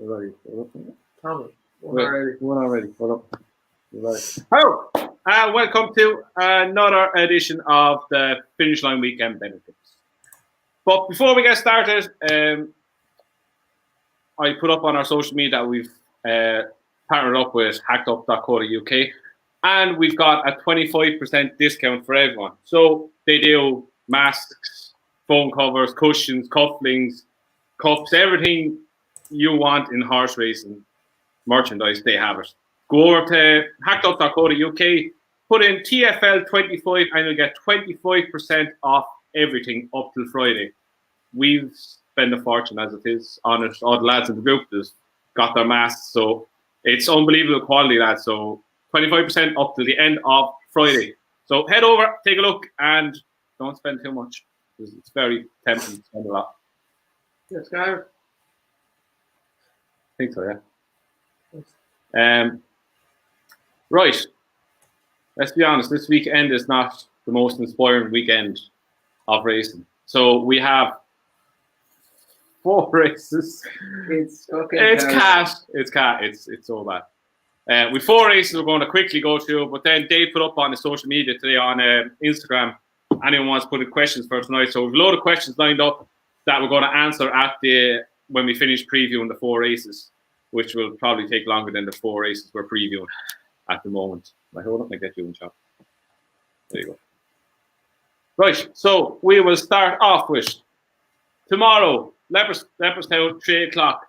Already. Tramore. One already. Hold up. Right. Hello, welcome to another edition of the Finish Line Weekend Benefits. But before we get started, I put up on our social media that we've partnered up with hackedup.co.uk, and we've got a 25% discount for everyone. So they do masks, phone covers, cushions, cufflinks, cups, everything you want in horse racing merchandise, they have it. Go over to hackedup.co.uk, put in TFL25 and you'll get 25% off everything up till Friday. We've spent a fortune as it is on it. All the lads in the group just got their masks, so it's unbelievable quality, lads. So 25% up till the end of Friday. So head over, take a look, and don't spend too much. It's very tempting to spend a lot. Yes, Gareth. I think so, yeah. Right. Let's be honest, this weekend is not the most inspiring weekend of racing. So we have 4 races. It's so bad. With 4 races we're going to quickly go through, but then Dave put up on the social media today on Instagram, anyone wants to put in questions for tonight. So we've a load of questions lined up that we're going to answer when we finish previewing the 4 races, which will probably take longer than the 4 races we're previewing at the moment. I hold up, I get you in shot. There you go. Right, so we will start off with tomorrow, Leopardstown, 3 o'clock,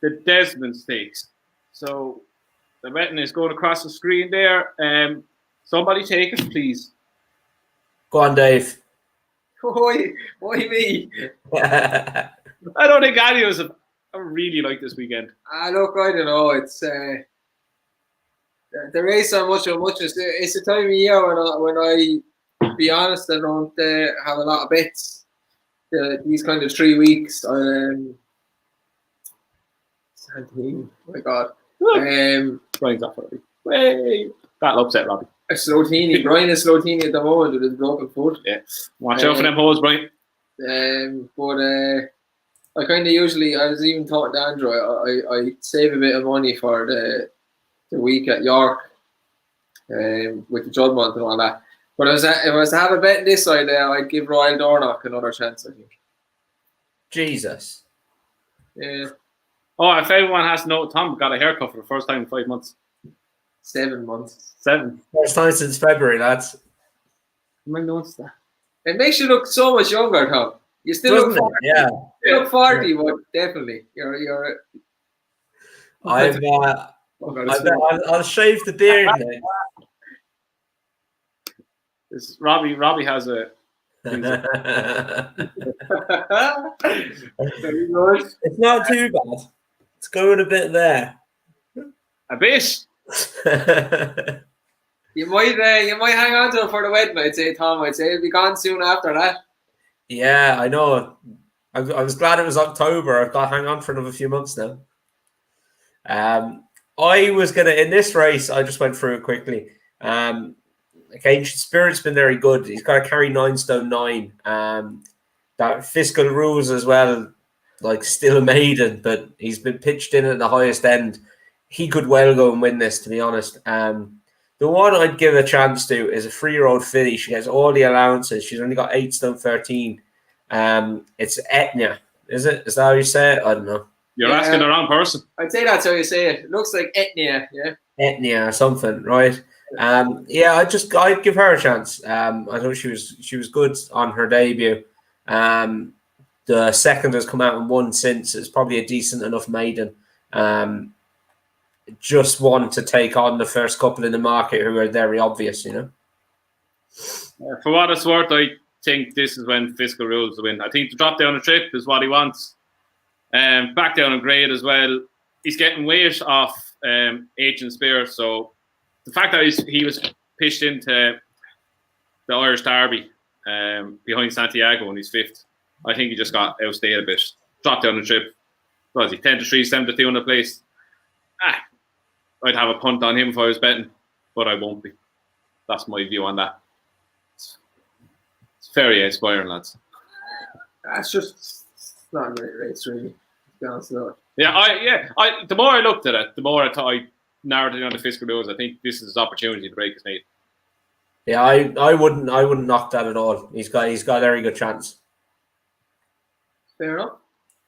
the Desmond Stakes. So the betting is going across the screen there. Somebody take it, please. Go on, Dave. Why me? I don't think any of us have really like this weekend. Look, I don't know. It's the race on much. It's a time of year when I be honest, I don't have a lot of bets. These kind of 3 weeks. My God. Brian's off already. Way. That'll upset Robbie. Slotini. Brian is Slotini at the moment with his broken foot. Yeah. Watch out for them holes, Brian. But I kind of usually, I was even talking to Andrew, I save a bit of money for the week at York with the Juddmonth and all that. But if I was to have a bet this side there, I'd give Royal Dornoch another chance, I think. Jesus. Yeah. Oh, if everyone has to know, Tom got a haircut for the first time in 5 months. 7 months. 7. First time since February, lads. How many months that? It makes you look so much younger, Tom. You still look 40. Yeah. You look 40, but definitely. You're I'll shave the beard, mate. Robbie has a. It's not too bad. It's going a bit there. A bit. You might hang on to it for the wedding, I'd say, Tom. I'd say it'll be gone soon after that. Yeah, I know. I was glad it was October. I've got to hang on for another few months now. I was going to, in this race, I just went through it quickly. Ancient Spirit's been very good. He's got to carry 9 stone 9. That Fiscal Rules as well, like still a maiden, but he's been pitched in at the highest end. He could well go and win this, to be honest. The one I'd give a chance to is a 3-year-old filly. She has all the allowances. She's only got 8 stone 13. It's Etnia. Is it? Is that how you say it? I don't know. You're asking the wrong person. I'd say that's how you say it. It looks like Etnia, yeah. Etnia or something, right? I'd give her a chance. I thought she was good on her debut. The second has come out and won since. It's probably a decent enough maiden. Just one to take on the first couple in the market who are very obvious, you know. For what it's worth, I think this is when Fiscal Rules win. I think the drop down a trip is what he wants. Back down a grade as well. He's getting weight off Ancient Spirit, so the fact that he was pitched into the Irish Derby behind Santiago and he's 5th, I think he just got outstayed a bit. Dropped down the trip. What was he? 10-3, 7-2 in the place. I'd have a punt on him if I was betting, but I won't be. That's my view on that. It's very inspiring, lads. That's just not a great race, really. be honest with Yeah, the more I looked at it, the more I thought I narrowed it down to fiscal rules. I think this is his opportunity to break his mate. Yeah, I wouldn't knock that at all. He's got a very good chance. Fair enough.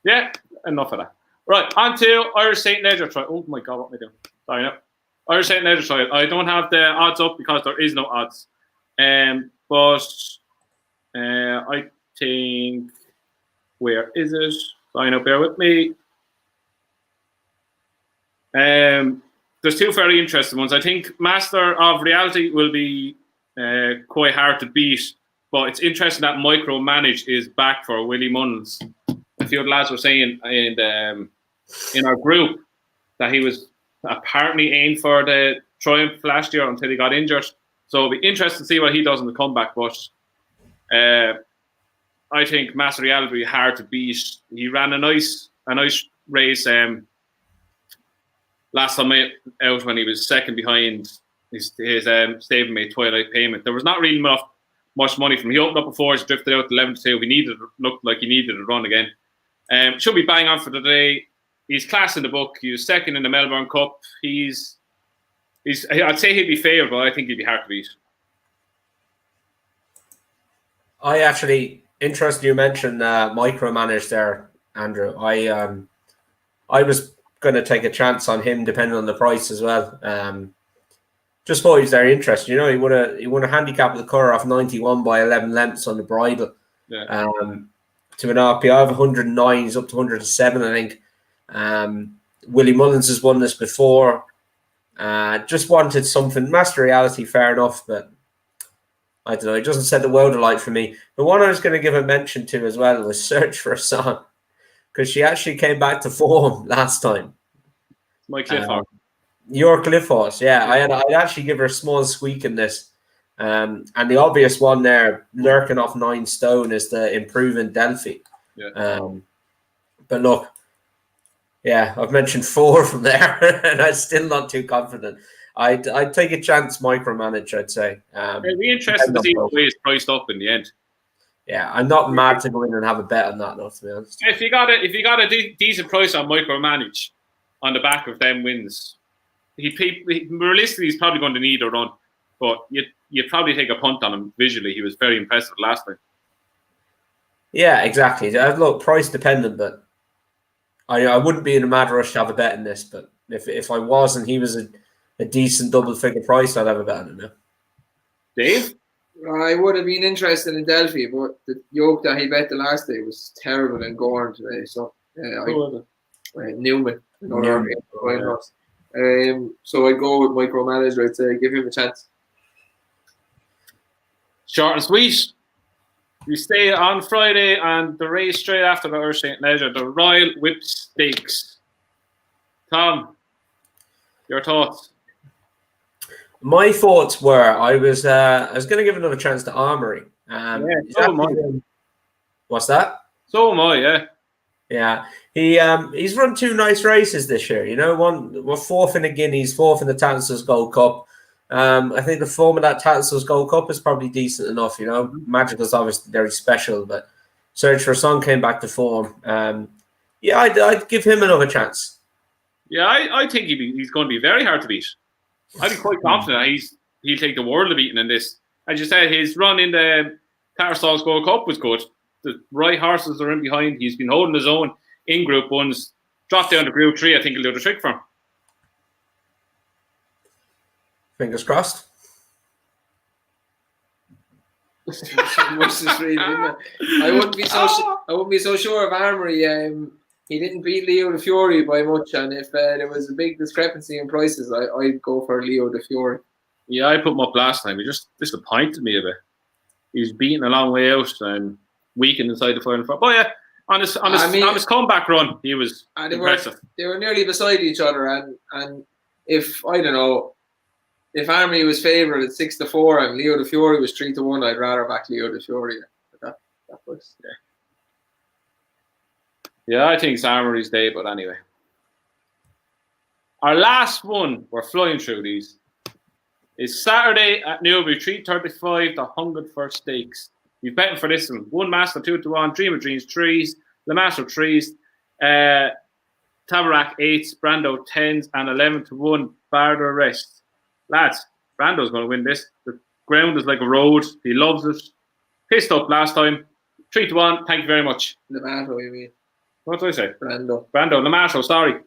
Yeah, enough of that. Right, on to Irish St.Leger trial. Oh my God, what am I doing? Sorry, no. Irish St.Leger trial. I don't have the odds up because there is no odds. But I think, where is it? Sorry, no, bear with me. There's two very interesting ones. I think Master of Reality will be quite hard to beat, but it's interesting that Micromanage is back for Willie Mullins. A few of the lads were saying in our group that he was apparently aimed for the triumph last year until he got injured. So it'll be interesting to see what he does in the comeback. But I think Master Reality will be hard to beat. He ran a nice race last time out when he was second behind his stablemate Twilight Payment. There was not really much money from him. He opened up before, he drifted out to 11-2. Looked like he needed a run again. Should be bang on for the day. He's class in the book. He was second in the Melbourne Cup. I'd say he'd be favoured, but I think he'd be hard to beat. I actually, interesting you mentioned Micromanage there, Andrew. I was going to take a chance on him depending on the price as well. Just thought he was very interesting. You know, he won a handicap with the Curragh off 91 by 11 lengths on the bridle. Yeah. To an RPI of 109, he's up to 107, I think. Willie Mullins has won this before. Just wanted something. Master Reality, fair enough, but I don't know. It doesn't set the world alight for me. The one I was going to give a mention to as well was Search for a Song, because she actually came back to form last time. My Cliff Horse. Your Cliff Horse, yeah. I'd actually give her a small squeak in this. And the obvious one there, lurking off 9 stone, is the improving Delphi. Yeah. But look, yeah, I've mentioned 4 from there, and I'm still not too confident. I'd take a chance, Micromanage, I'd say. It'd be interesting to see the way it's priced up in the end. Yeah, I'm not mad to go in and have a bet on that, not to be honest. If you got a decent price on Micromanage on the back of them wins, realistically he's probably going to need a run, but you'd probably take a punt on him visually. He was very impressive last time. Yeah, exactly. Look, price dependent, but I wouldn't be in a mad rush to have a bet in this. But if I was and he was a decent double figure price, I'd have a bet on him. Yeah. Dave? I would have been interested in Delphi, but the yoke that he bet the last day was terrible and Gorn today. So Newman. So I'd go with Micromanager. I'd say give him a chance. Short and sweet. We stay on Friday and the race straight after the Irish St.Leger, the Royal Whip Stakes. Tom, your thoughts? My thoughts were I was going to give another chance to Armory. So am I. What's that? So am I, yeah. Yeah, he's run 2 nice races this year. You know, we're 4th in the Guineas, 4th in the Tattersall's Gold Cup. I think the form of that Tattersall's Gold Cup is probably decent enough. You know, Magical's obviously very special, but Search for a Song came back to form. I'd give him another chance. Yeah, I think he's going to be very hard to beat. I'd be quite confident that he'll take the world of beating in this. As you said, his run in the Tattersall's Gold Cup was good. The right horses are in behind. He's been holding his own in Group 1s. Dropped down to Group 3. I think he'll do the trick for him. Fingers crossed. I wouldn't be so sure of Armory. He didn't beat Leo the Fury by much, and if there was a big discrepancy in prices, I'd go for Leo the Fury. Yeah, I put him up last time. He just disappointed me a bit. He's beaten a long way out and weakened inside the final. But yeah, on his comeback run, he was impressive. They were nearly beside each other, and if I don't know. If Armory was favourite at 6-4 and Leo the Fury was 3-1, I'd rather back Leo the Fury. That was Yeah, I think it's Armory's day, but anyway. Our last one, we're flying through these, is Saturday at Newbury, 3:35, the Hungerford Stakes. We've betting for this one. 1 Master, 2-1, Dream of Dreams, 3s, the Master 3s. Tamarack 8s, Brando 10s, and 11-1. Barder rest. Lads, Brando's going to win this. The ground is like a road. He loves it. Pissed up last time. 3-1. Thank you very much. Lamato, you mean? What did I say? Brando. Lamato, sorry.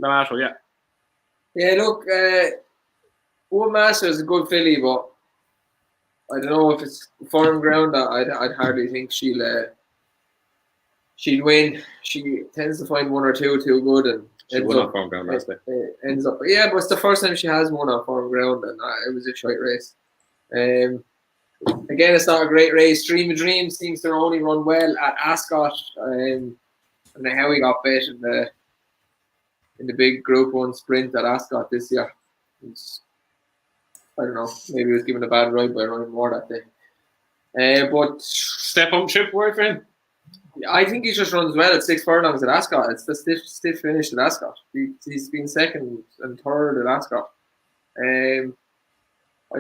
Lamato, yeah. Yeah, look, Wood Master is a good filly, but I don't know if it's firm ground. I'd hardly think she'll win. She tends to find one or two too good, and She won on firm ground last day. ends up. Yeah, but it's the first time she has won on firm ground, and it was a shite race. Again, it's not a great race. Dream of Dreams seems to only run well at Ascot, and how he got bet in the big Group 1 sprint at Ascot this year. I don't know. Maybe he was given a bad ride by running more that day. But Step up trip work for him. I think he just runs well at 6 furlongs at Ascot. It's the stiff finish at Ascot. He's been second and third at Ascot. I'd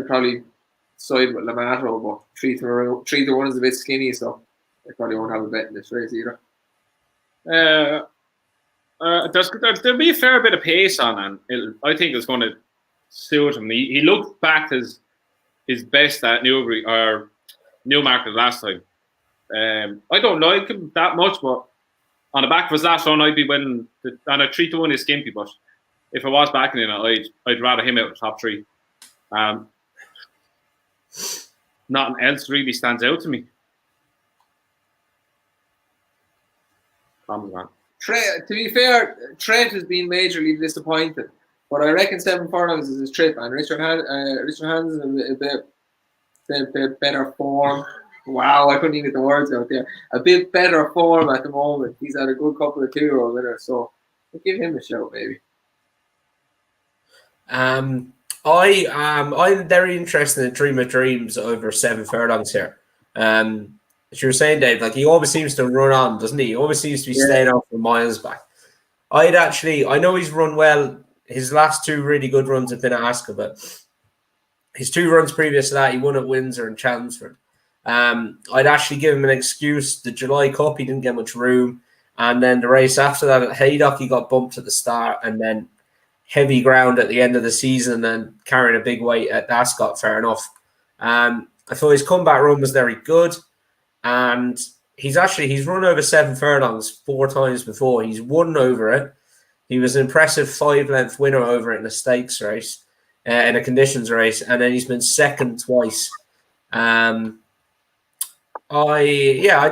probably side with Lamato, but 3-1 is a bit skinny, so I probably won't have a bet in this race either. There'll be a fair bit of pace on, and I think it's going to suit him. He looked back his best at Newbury or Newmarket last time. I don't like him that much, but on the back of his last run, I'd be willing to, and a 3-1 is skimpy, but if I was backing in it, I'd rather him out of the top 3. Nothing else really stands out to me. To be fair, Trent has been majorly disappointed, but I reckon 7 furlongs is his trip, and Richard Hans is in a bit better form. Wow, I couldn't even get the words out there. A bit better form at the moment. He's had a good couple of 2-year-old winners, so I'll give him a shout, maybe. I'm very interested in Dream of Dreams over 7 furlongs here. As you were saying, Dave, like he always seems to run on, doesn't he? He always seems to be staying out for miles back. I know he's run well. His last 2 really good runs have been at Ascot, but his 2 runs previous to that, he won at Windsor and Chelmsford. I'd actually give him an excuse. The July Cup, he didn't get much room. And then the race after that at Haydock, he got bumped at the start, and then heavy ground at the end of the season and carrying a big weight at Ascot, fair enough. I thought his comeback run was very good. And he's run over 7 furlongs 4 times before. He's won over it. He was an impressive 5-length winner over it in a stakes race, in a conditions race, and then he's been second twice. I'd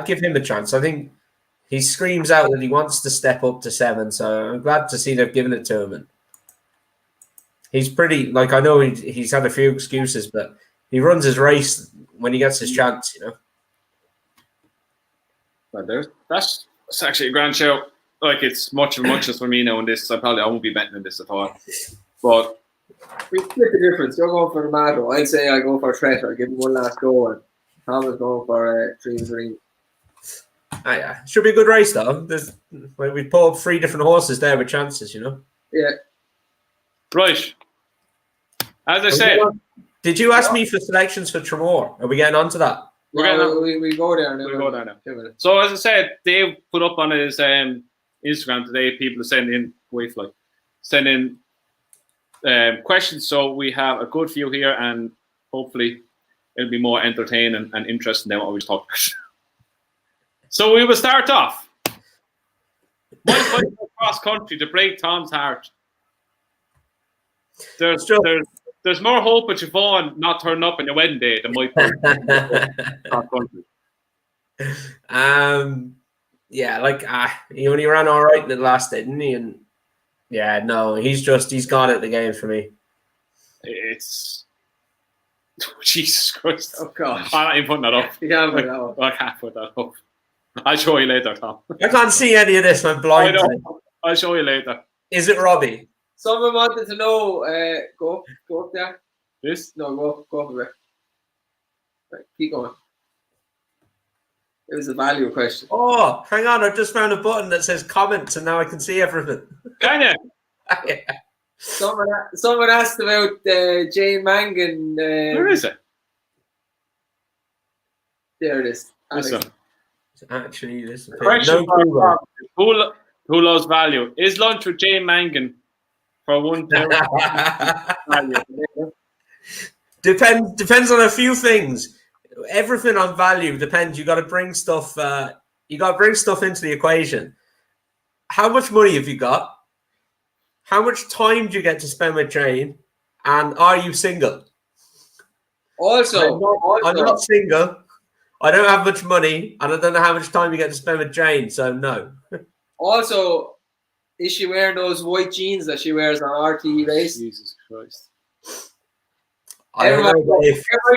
give him a chance. I think he screams out that he wants to step up to 7, so I'm glad to see they've given it to him. And he's pretty, like, I know he's had a few excuses, but he runs his race when he gets his chance, you know. But that's actually a grand show. Like, it's much of a muchness for me now in this. I won't be betting in this at all. But we split the difference. You're going for the Mato. I'd say I go for Tret. I'll give him one last go, and Tom is going for Dream Dream. Yeah. Should be a good race though. We pulled up 3 different horses there with chances, you know. Yeah. Right. As I said, did you ask me for selections for Tramore? Are we getting on to that? We go there now. We'll go there now. So as I said, Dave put up on his Instagram today, people send in questions. So we have a good few here, and hopefully it'll be more entertaining and interesting than what we talked about. So we will start off. One fight across country to break Tom's heart. There's more hope at Siobhan not turning up on your wedding day than my fight across country. Yeah, like he only ran all right in the last day, didn't he? And yeah, no, he's gone at the game for me. It's Jesus Christ. Oh God. I'm not even putting that up. You can't put that up. I can't put that up. I'll show you later, Tom. I can't see any of this. I'm blind. I'll show you later. Is it Robbie? Someone wanted to know. Go up there. This? No, go up a bit. Right, keep going. It was a value question. Oh, hang on! I just found a button that says comments, and now I can see everything. Can you? Yeah. Someone asked about Jane Mangan. Where is it? There it is. This one. Actually, this is Question no Who loves value? Is lunch with Jane Mangan for 1,000 value? Depends on a few things. Everything on value depends. You got to bring stuff. You got to bring stuff into the equation. How much money have you got? How much time do you get to spend with Jane? And are you single? Also, I'm not single. I don't have much money, and I don't know how much time you get to spend with Jane. So no. Also, is she wearing those white jeans that she wears on RT race? Jesus Christ. Everybody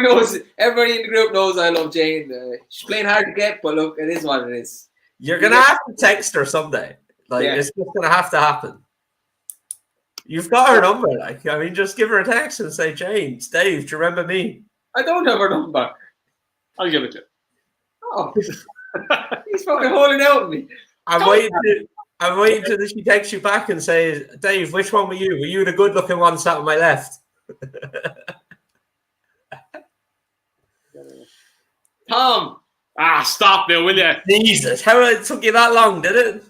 knows. Everybody in the group knows I love Jane. She's playing hard to get, but look, it is what it is. You're gonna have to text her someday. Like it's just gonna have to happen. You've got her number. Like, I mean, just give her a text and say, "Jane, it's Dave, do you remember me?" I don't have her number. I'll give it to you. Oh, he's fucking holding out on me. I'm waiting till she texts you back and says, "Dave, which one were you? Were you the good-looking one sat on my left?" Tom. Stop now, will you? Jesus, how it took you that long, did it?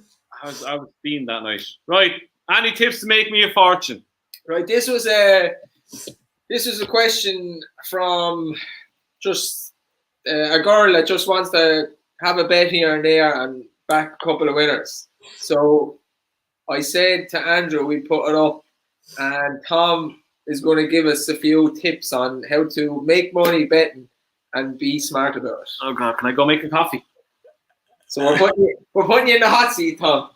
I was being that night. Right. Any tips to make me a fortune? Right. This was a question from just a girl that just wants to have a bet here and there and back a couple of winners. So I said to Andrew, we put it up, and Tom is going to give us a few tips on how to make money betting and be smart about it. Oh God, can I go make a coffee? So we're putting you in the hot seat, Tom.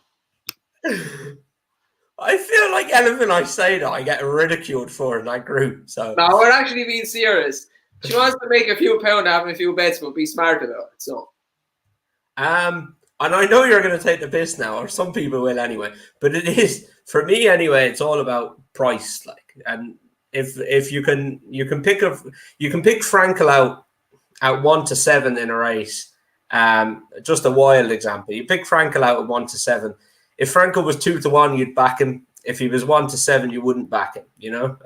I feel like anything I say that I get ridiculed for in that group. So no, we're actually being serious. She wants to make a few pound having a few bets, but be smart about it. So, and I know you're going to take the piss now, or some people will anyway. But it is, for me anyway, it's all about price. Like, and if you can pick Frankel out at 1 to 7 in a race. Just a wild example. You pick Frankel out at 1 to 7. If Frankel was 2 to 1, you'd back him. If he was 1 to 7, you wouldn't back him. You know,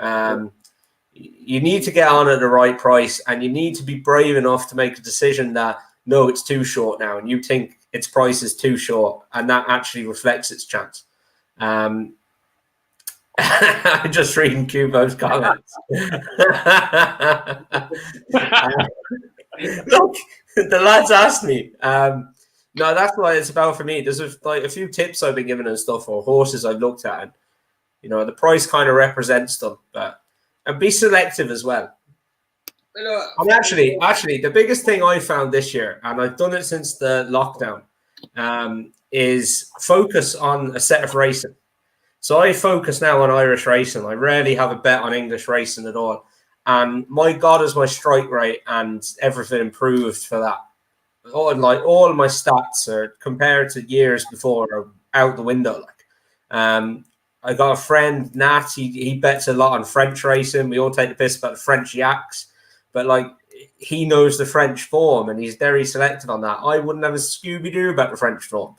you need to get on at the right price, and you need to be brave enough to make a decision that no, it's too short now, and you think its price is too short, and that actually reflects its chance. I'm just reading Kubo's comments. Look, the lads asked me. No, that's what it's about for me. There's a few tips I've been given and stuff, or horses I've looked at, and the price kind of represents them, and be selective as well. And actually, the biggest thing I found this year, and I've done it since the lockdown, is focus on a set of racing. So I focus now on Irish racing. I rarely have a bet on English racing at all. And my God, is my strike rate and everything improved for that. All my stats are compared to years before are out the window. I got a friend, Nat. He bets a lot on French racing. We all take the piss about the French yaks, but he knows the French form and he's very selective on that. I wouldn't have a Scooby-Doo about the French form.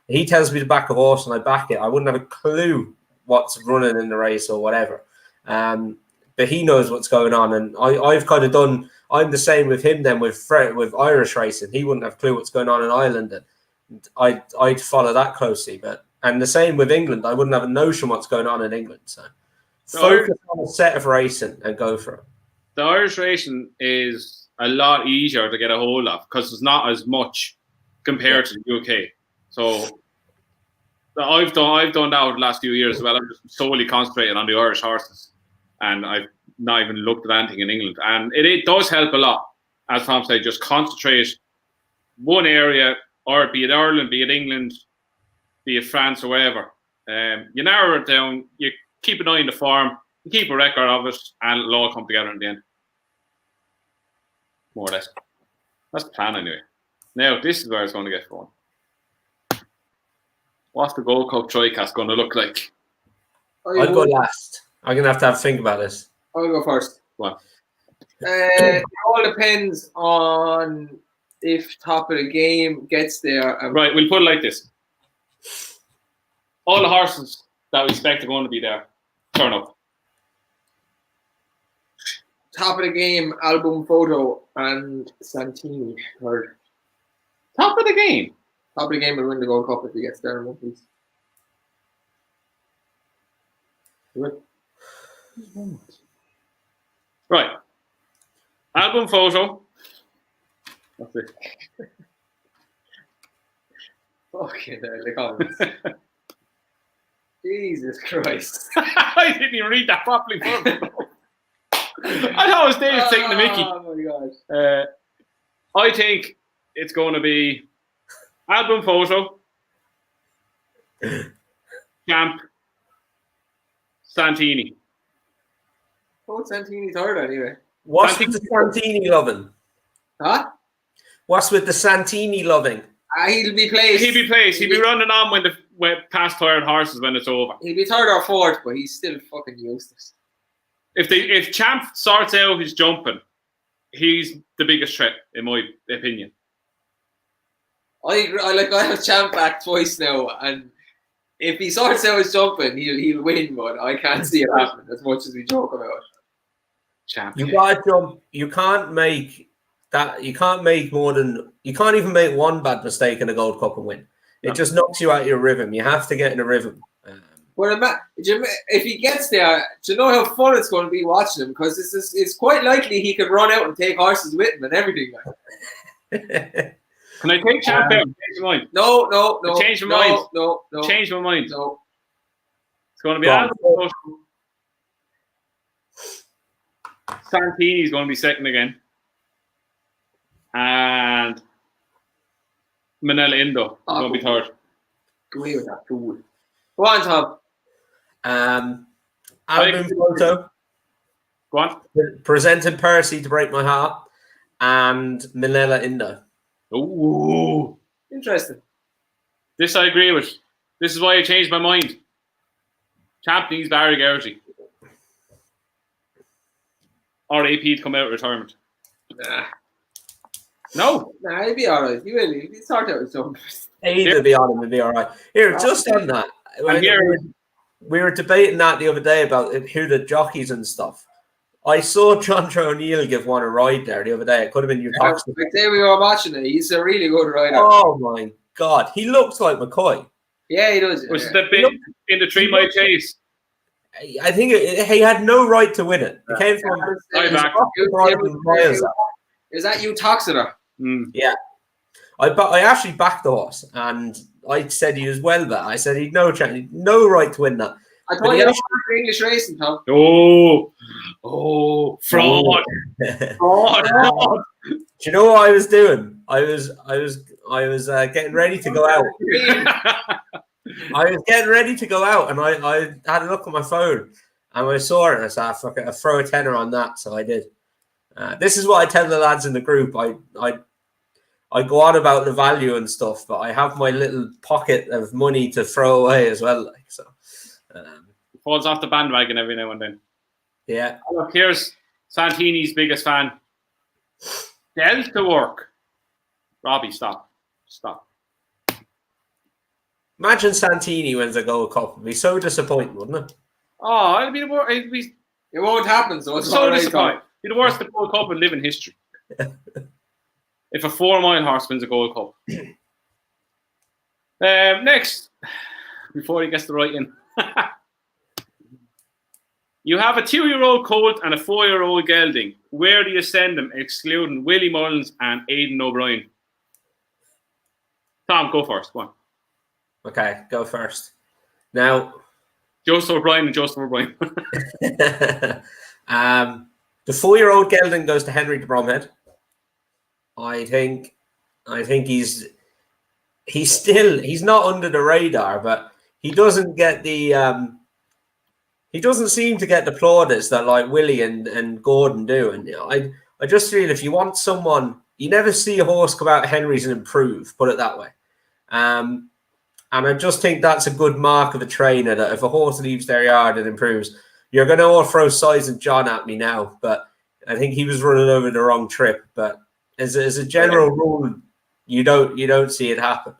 He tells me to back a horse and I back it. I wouldn't have a clue what's running in the race or whatever. But he knows what's going on, and I've kind of done. I'm the same with him then with Irish racing. He wouldn't have a clue what's going on in Ireland, and I'd follow that closely. And the same with England. I wouldn't have a notion what's going on in England. So focus on a set of racing and go for it. The Irish racing is a lot easier to get a hold of because there's not as much compared to the UK. So I've done that over the last few years as well. I'm just solely concentrating on the Irish horses, and I've not even looked at anything in England. And it does help a lot, as Tom said. Just concentrate one area, or be it Ireland, be it England, be it France, or wherever. You narrow it down. You keep an eye on the form. You keep a record of it, and it'll all come together in the end. More or less. That's the plan anyway. Now, this is where it's going to get fun. What's the Gold Cup Tricast going to look like? I'll go last. I'm going to have to think about this. I'll go first. What? It all depends on if top of the game gets there. Right, we'll put it like this. All the horses that we expect are going to be there, turn up. Top of the game, album photo, and Santini third. Top of the game? Top of the game will win the Gold Cup if he gets there in one piece. Right. Album photo. That's it. Fucking hell, the comments. Jesus Christ. I didn't even read that properly. I thought it was Dave taking the mickey. Oh my God. I think it's going to be album photo, Champ, Santini. Oh, Santini third anyway. What's with the Santini loving? Huh? What's with the Santini loving? He'll be placed. He'll be running on when past tired horses when it's over. He'll be third or fourth, but he's still fucking useless. If Champ sorts out his jumping, he's the biggest threat in my opinion. I have Champ back twice now, and if he sorts out his jumping, he'll win. But I can't see it happening as much as we joke about it. Champ, you gotta jump. You can't make that. You can't make more than. You can't even make one bad mistake in a Gold Cup and win. It just knocks you out of your rhythm. You have to get in a rhythm. But if he gets there, do you know how fun it's going to be watching him? Because it's quite likely he could run out and take horses with him and everything. Can I take Champ out? Change my mind. No. Change my mind. No. Change my mind. No. It's going to be album photo. Santini's going to be second again. And Manila Indo is going to be third. Go away with that fool. Go on, Tom. Album photo. Go on. Presented Percy to break my heart. And Manila Indo. Ooh. Interesting. This I agree with. This is why I changed my mind. Champ needs Barry Geraghty. Or AP to come out of retirement. Nah. No. Nah, he'll be alright. He will. He'll sort out his own. Either be on him and be all right. Here, just on that. We were debating that the other day about who the jockeys and stuff. I saw John O'Neill give one a ride there the other day. It could have been you. The day we were watching it, he's a really good rider. Oh my God, he looks like McCoy. Yeah, he does. Was the bit in the 3 mile chase? I think he had no right to win it. It came from Is that you, Toxeter? Yeah. I actually backed the horse, and I said he was well bet. I said he'd no chance, no right to win that. I thought you were English racing, Tom. Fraud. Fraud. Do you know what I was doing? I was getting ready to go out. I was getting ready to go out, and I had a look at my phone, and I saw it, and I said, "Fuck it, I'll throw a tenner on that." So I did. This is what I tell the lads in the group. I go on about the value and stuff, but I have my little pocket of money to throw away as well. Like so, falls off the bandwagon every now and then. Yeah. Look, here's Santini's biggest fan. Delta work. Robbie, stop. Imagine Santini wins a Gold Cup. It'd be so disappointing, wouldn't it? Oh, it won't happen. So it's so disappointing. It'd be the worst Gold Cup in living history. If a 4 mile horse wins a Gold Cup. Next, before he gets the right in. You have a 2-year-old colt and a 4-year-old gelding. Where do you send them, excluding Willie Mullins and Aidan O'Brien? Tom, go first. Go on. Okay, go first. Now, Joseph O'Brien and Joseph O'Brien. The 4-year-old gelding goes to Henry de Bromhead. I think he's not under the radar, but he doesn't get the he doesn't seem to get the plaudits that like Willie and Gordon do. And I just feel if you want someone, you never see a horse come out of Henry's and improve, put it that way. And I just think that's a good mark of a trainer, that if a horse leaves their yard and improves, you're going to all throw Size and John at me now, but I think he was running over the wrong trip. But as a general rule, you don't see it happen.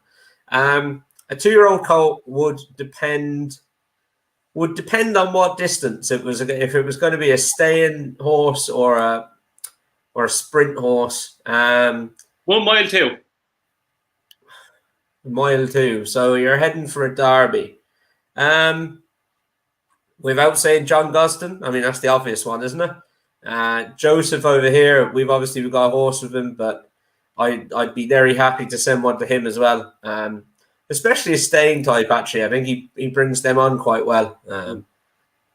A 2-year-old colt would depend on what distance it was. If it was going to be a staying horse or a sprint horse. 1 mile 2. Mile 2. So you're heading for a derby. without saying John Gosden, I mean, that's the obvious one, isn't it? Joseph over here, we've got a horse with him, but I'd be very happy to send one to him as well. Especially a staying type, actually. I think he brings them on quite well.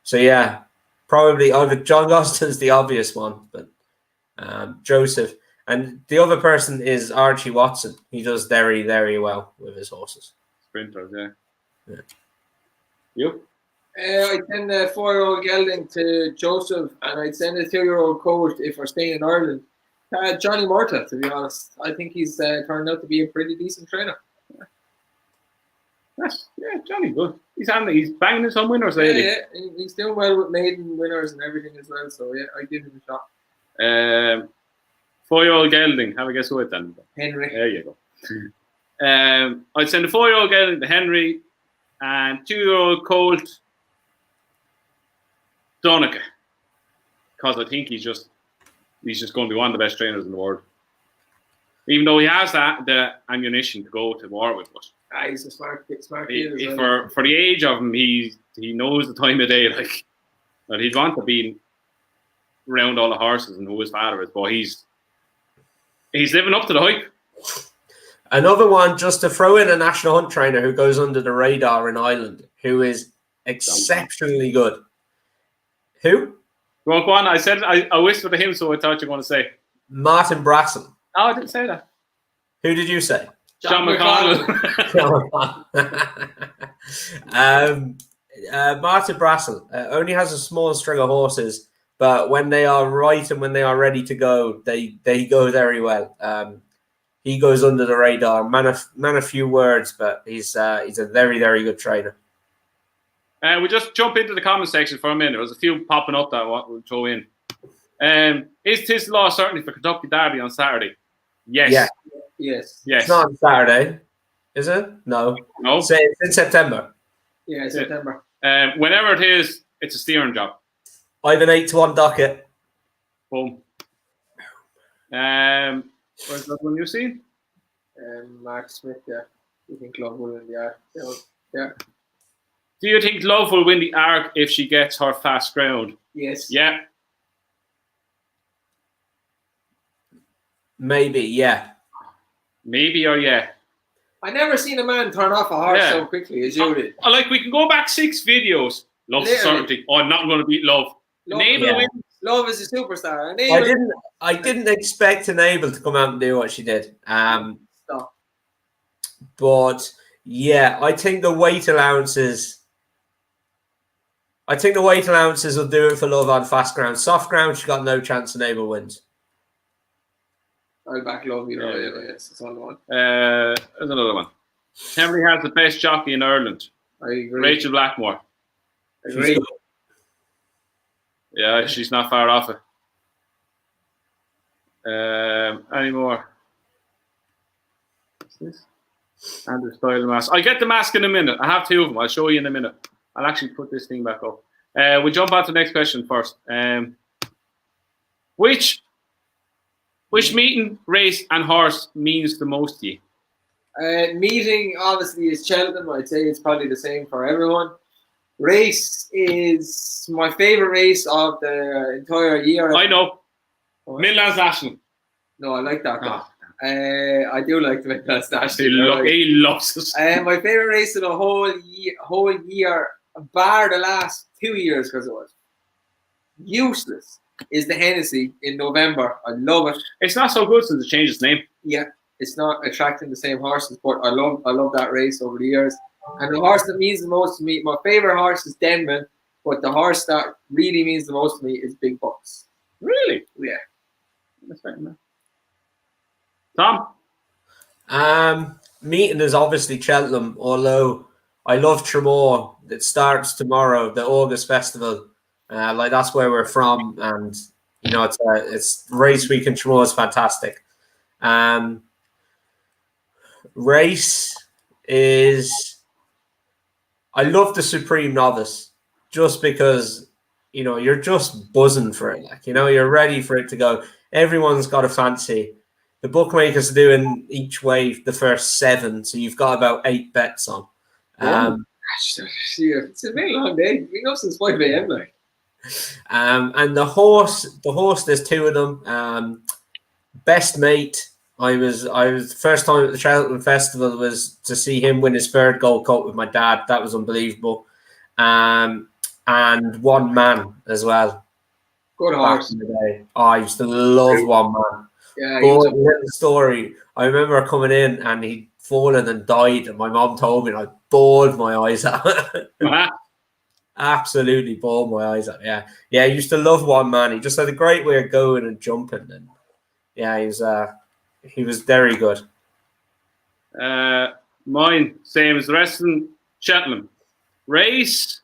So, yeah, probably either John Gosden's the obvious one, but Joseph. And the other person is Archie Watson. He does very, very well with his horses. Sprinters, yeah. You? I'd send a 4-year-old gelding to Joseph, and I'd send a 2-year-old colt if we're staying in Ireland. Johnny Morta, to be honest. I think he's turned out to be a pretty decent trainer. Yeah, Johnny good. He's banging in some winners lately. Yeah, he's doing well with maiden winners and everything as well. So yeah, I'd give him a shot. 4-year-old gelding. Have a guess who it then? Henry. There you go. I'd send a 4-year-old gelding to Henry, and 2-year-old colt Donica, because I think he's just going to be one of the best trainers in the world. Even though he has the ammunition to go to war with, but he's a smart kid as well. For the age of him, he knows the time of day. Like, that he'd want to be around all the horses and who his father is, but he's living up to the hype. Another one, just to throw in a national hunt trainer who goes under the radar in Ireland, who is exceptionally good. Who? Go on. I said I whispered to him, so I thought you were going to say Martin Brassel. Oh, I didn't say that. Who did you say? John McConnell. Martin Brassel only has a small string of horses, but when they are right and when they are ready to go, they go very well. He goes under the radar. Man of few words, but he's a very, very good trainer. We'll just jump into the comment section for a minute. There's a few popping up that we'll throw in. Is this law certainly for Kentucky Derby on Saturday? Yes. Yeah. Yes. It's not on Saturday, is it? No. Say it's in September. Yeah, September. Whenever it is, it's a steering job. I have an 8-1 docket. Boom. Where's that one you seen? Mark Smith, yeah. You think Love will win the Arc? Yeah. Do you think Love will win the Arc if she gets her fast ground? Yes. Yeah. Maybe, yeah. Maybe or yeah. I never seen a man turn off a horse so quickly as you did. Like, we can go back 6 videos. Love's a certainty. Oh, I'm not going to beat Love. Enable wins. Love is a superstar. I didn't expect Enable to come out and do what she did. Stop. But yeah, I think the weight allowances will do it for Love on fast ground. Soft ground, she got no chance. Enable wins. I'll back Love. Yes, it's on the one. There's another one. Henry has the best jockey in Ireland. I agree. Rachel Blackmore. Agree. Yeah, she's not far off it. Any more? What's this? Andrew Style mask. I'll get the mask in a minute. I have 2 of them. I'll show you in a minute. I'll actually put this thing back up. We'll jump on to the next question first. Which meeting, race, and horse means the most to you? Meeting, obviously, is Cheltenham. I'd say it's probably the same for everyone. Race is my favourite race of the entire year. I know. Midlands National. No, I like that. I do like the Midlands National. He loves it. My favourite race of the whole year, bar the last 2 years because it was useless, is the Hennessy in November. I love it. It's not so good since it changed its name. Yeah, it's not attracting the same horses, but I love that race over the years. And the horse that means the most to me, my favourite horse is Denman, but the horse that really means the most to me is Big Bucks. Really? Yeah. That's fair enough. Tom? Meeting is obviously Cheltenham, although I love Tramore. It starts tomorrow, the August Festival. That's where we're from, and it's race week in Tramore is fantastic. Race is, I love the Supreme Novice just because you're just buzzing for it. You're ready for it to go. Everyone's got a fancy. The bookmakers are doing each way the first 7, so you've got about 8 bets on. It's a very long day. We've been up since 5 a.m. like. And the horse. There's two of them. Best mate. I was the first time at the Cheltenham Festival was to see him win his third Gold Cup with my dad. That was unbelievable. And One Man as well. Good horse. Back in the day. Oh, I used to love One Man. Yeah, Good little story. I remember coming in and he'd fallen and died, and my mom told me, and I bawled my eyes out. Absolutely bawled my eyes out. Yeah, I used to love One Man. He just had a great way of going and jumping, and yeah, he was very good. Mine, same as the rest of them. Cheltenham race.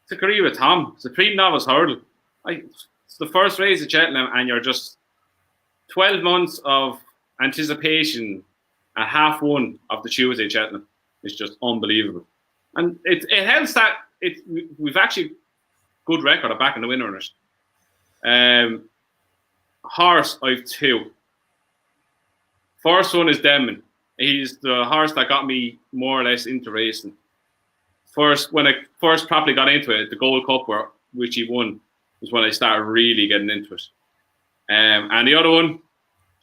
To agree with Tom, it's a pre-novice hurdle. It's the first race at Cheltenham, and you're just 12 months of anticipation at half one of the Tuesday Cheltenham. It's just unbelievable, and it helps that we've actually good record of backing the winner in it. Horse, I've two. First one is Denman. He's the horse that got me more or less into racing. When I first properly got into it, the Gold Cup, which he won, was when I started really getting into it. And the other one,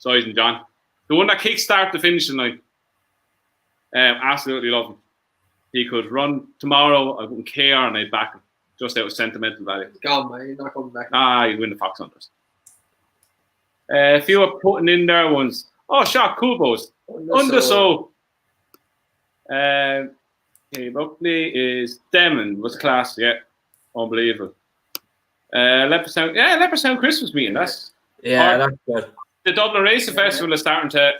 Sizen John, the one that kick-started the finishing line. Absolutely love him. He could run tomorrow, I wouldn't care, and I'd back him just out of sentimental value. God, man, you're not coming back. He'd win the Fox Hunters. A few are putting in their ones. Oh, Shock Kubos. Underso. Okay, Buckley is Demon was class, yeah. Unbelievable. Leopardstown Christmas meeting. That's good. The Dublin Racing Festival is starting to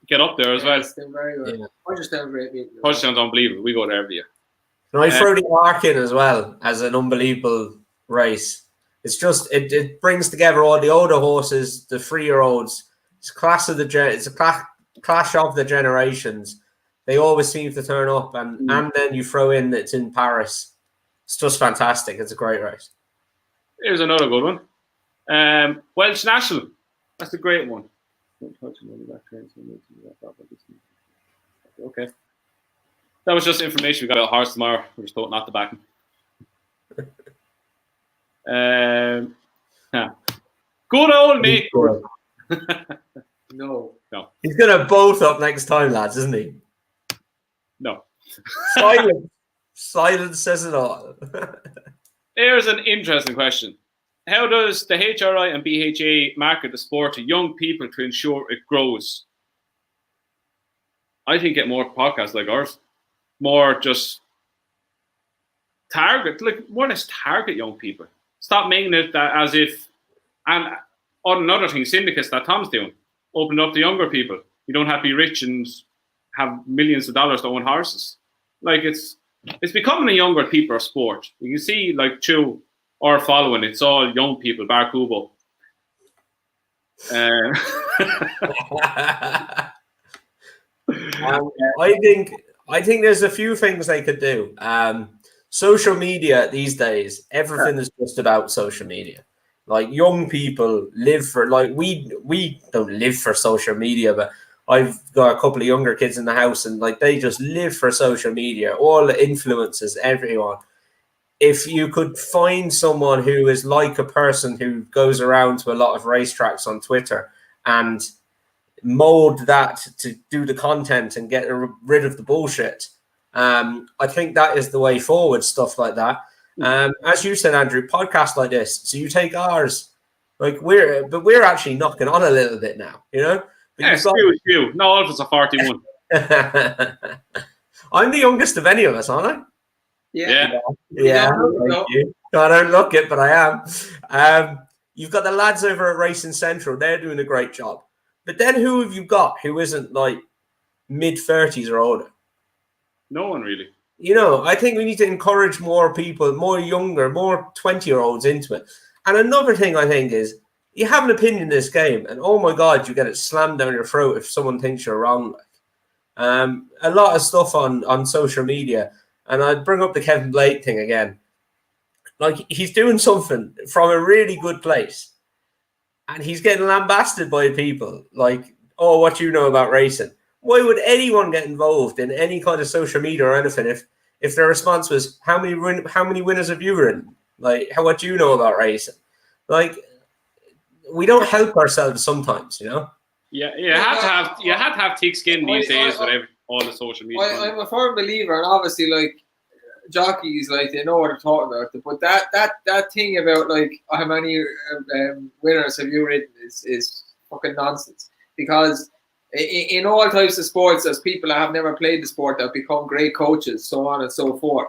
get up there as well. It's doing very well. Yeah. Punchestown's great meeting. Punchestown's unbelievable. We go there every year. And I throw the Ark in as well as an unbelievable race. It's just it brings together all the older horses, the 3-year-olds. It's a clash of the generations. They always seem to turn up, and then you throw in it's in Paris. It's just fantastic. It's a great race. Here's another good one. Welsh National. That's a great one. Okay. That was just information we got about horse tomorrow. We're just told not to back him. Good old mate. No. He's going to both up next time, lads, isn't he? No. Silence says it all. Here's an interesting question. How does the HRI and BHA market the sport to young people to ensure it grows? I think get more podcasts like ours. More just target young people. Stop making it that as if, and on another thing, syndicates that Tom's doing, open up to younger people. You don't have to be rich and have millions of dollars to own horses. Like it's becoming a younger people sport. You can see like through our following, it's all young people, bar Kubo. I think there's a few things they could do. Social media these days, everything is just about social media. Like young people live for, like we don't live for social media, but I've got a couple of younger kids in the house, and like they just live for social media. All the influencers, everyone. If you could find someone who is like a person who goes around to a lot of racetracks on Twitter and mold that to do the content and get rid of the bullshit, I think that is the way forward. Stuff like that. As you said, Andrew, podcasts like this. So you take ours, like we're actually knocking on a little bit now, you know. But yeah, few. No, all of us are 41. I'm the youngest of any of us, aren't I? Yeah. Thank you. I don't look it, but I am. You've got the lads over at Racing Central. They're doing a great job. But then who have you got who isn't like mid-30s or older? No one really. You know, I think we need to encourage more people, more younger, more 20-year-olds into it. And another thing I think is you have an opinion in this game, and oh my God, you get it slammed down your throat if someone thinks you're wrong. A lot of stuff on social media, and I'd bring up the Kevin Blake thing again. Like, he's doing something from a really good place, and he's getting lambasted by people like, oh, what you know about racing. Why would anyone get involved in any kind of social media or anything if their response was, how many winners have you ridden? Like, what do you know about racing? Like, we don't help ourselves sometimes, you know? Yeah, you had to have thick skin these days with all the social media. I'm a firm believer, and obviously, like, jockeys, like, they know what they're talking about. But that thing about, like, how many winners have you ridden is fucking nonsense. Because in all types of sports, there's people that have never played the sport that have become great coaches, so on and so forth.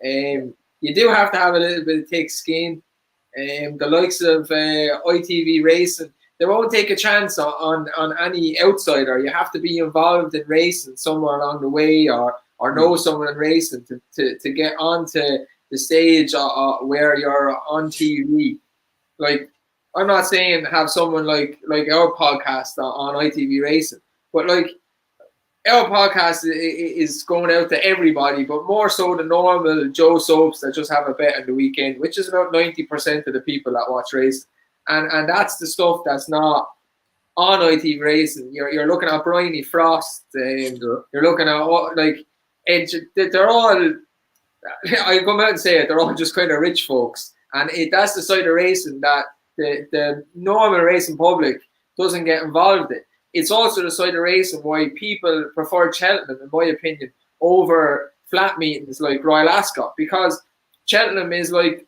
You do have to have a little bit of thick skin. The likes of ITV Racing, they won't take a chance on any outsider. You have to be involved in racing somewhere along the way, or know someone in racing to get onto the stage where you're on TV. Like, I'm not saying have someone like our podcast on ITV Racing, but like, our podcast is going out to everybody, but more so the normal Joe Soaps that just have a bet on the weekend, which is about 90% of the people that watch racing. And that's the stuff that's not on ITV Racing. You're looking at Bryony Frost, and you're looking at they're all, I come out and say it, they're all just kind of rich folks. And that's the side of racing that the normal racing public doesn't get involved in. It's also the side of racing why people prefer Cheltenham, in my opinion, over flat meetings like Royal Ascot, because Cheltenham is like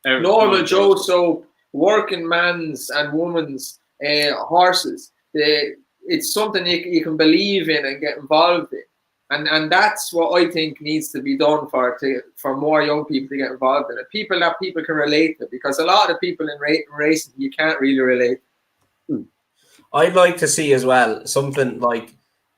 normal Joe Soap, working man's and woman's horses. It's something you can believe in and get involved in. And that's what I think needs to be done for more young people to get involved in it. People that people can relate to, because a lot of people in racing you can't really relate. I'd like to see as well something like